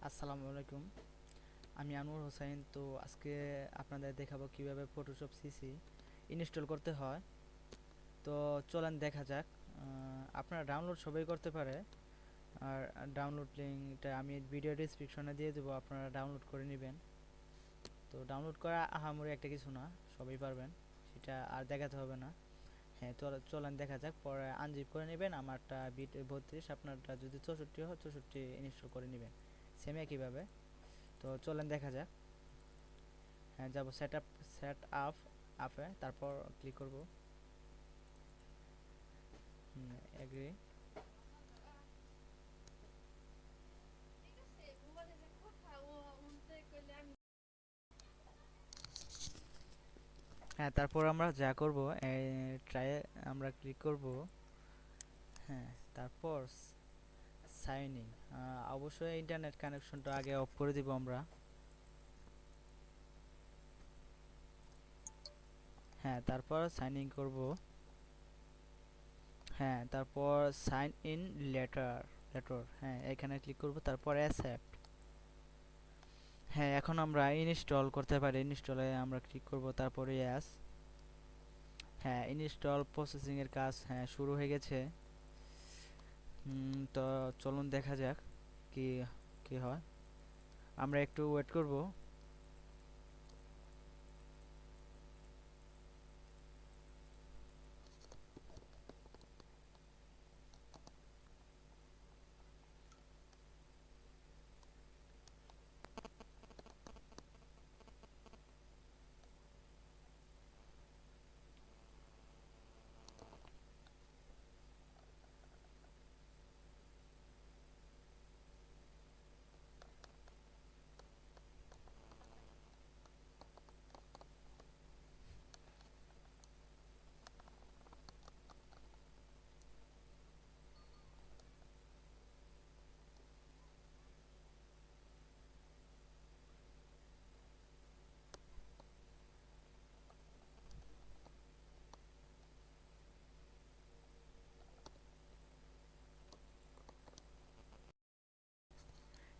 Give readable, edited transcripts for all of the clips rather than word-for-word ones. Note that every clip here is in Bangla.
আসসালামু আলাইকুম। আমি আনোয়ার হোসাইন। তো আজকে আপনাদের দেখাবো কিভাবে ফটোশপ সিসি ইনস্টল করতে হয়। তো চলেন দেখা যাক। আপনারা ডাউনলোড সবাই করতে পারে। আর ডাউনলোড লিঙ্কটা আমি ভিডিও ডেসক্রিপশনে দিয়ে দেবো, আপনারা ডাউনলোড করে নেবেন। তো ডাউনলোড করা আহামরি একটা কিছু না, সবাই পারবেন, সেটা আর দেখাতে হবে না। হ্যাঁ, চলেন দেখা যাক। পরে আনজিপ করে নেবেন। আমারটা বিট 32, আপনারটা যদি 64 হয় 64 ইনস্টল করে নেবেন, সেম একইভাবে। তো চলেন দেখা যাক। হ্যাঁ, যাব সেট আপ আপে, তারপর ক্লিক করব এগ্রি। হ্যাঁ, তারপর আমরা যা করব, ট্রাই আমরা ক্লিক করব। হ্যাঁ, তারপর সাইন ইন। অবশ্যই ইন্টারনেট কানেকশনটা আগে অফ করে দিব আমরা। হ্যাঁ, তারপর সাইন ইন করব। হ্যাঁ, তারপর সাইন ইন লেটার, হ্যাঁ এখানে ক্লিক করব, তারপর অ্যাকসেপ্ট। হ্যাঁ, এখন আমরা ইনস্টল করতে পারি। ইনস্টলে আমরা ক্লিক করব, তারপরে ইয়াস। হ্যাঁ, ইনস্টল প্রসেসিং এর কাজ হ্যাঁ শুরু হয়ে গেছে। তো চলুন দেখা যাক কি কি হয়। আমরা একটু ওয়েট করব।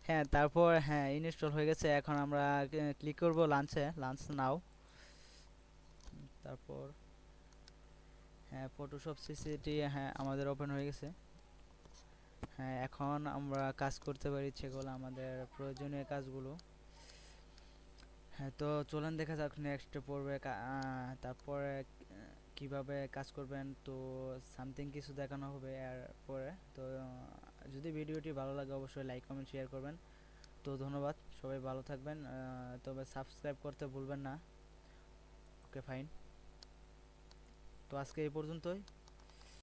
হ্যাঁ, তারপর হ্যাঁ ইনস্টল হয়ে গেছে। এখন আমরা ক্লিক করব লাঞ্চ নাও। তারপর হ্যাঁ, ফটোশপ সিসিটি হ্যাঁ আমাদের ওপেন হয়ে গেছে। হ্যাঁ, এখন আমরা কাজ করতে পারি যেগুলো আমাদের প্রয়োজনীয় কাজগুলো। হ্যাঁ, তো চলেন দেখা যাক নেক্সট পড়বে। তারপরে কিভাবে কাজ করবেন, তো সামথিং কিছু দেখানো হবে এর পরে। তো যদি ভিডিওটি ভালো লাগে অবশ্যই লাইক কমেন্ট শেয়ার করবেন। তো ধন্যবাদ, সবাই ভালো থাকবেন। তবে সাবস্ক্রাইব করতে ভুলবেন না। Okay fine. তো আজকে এই পর্যন্তই।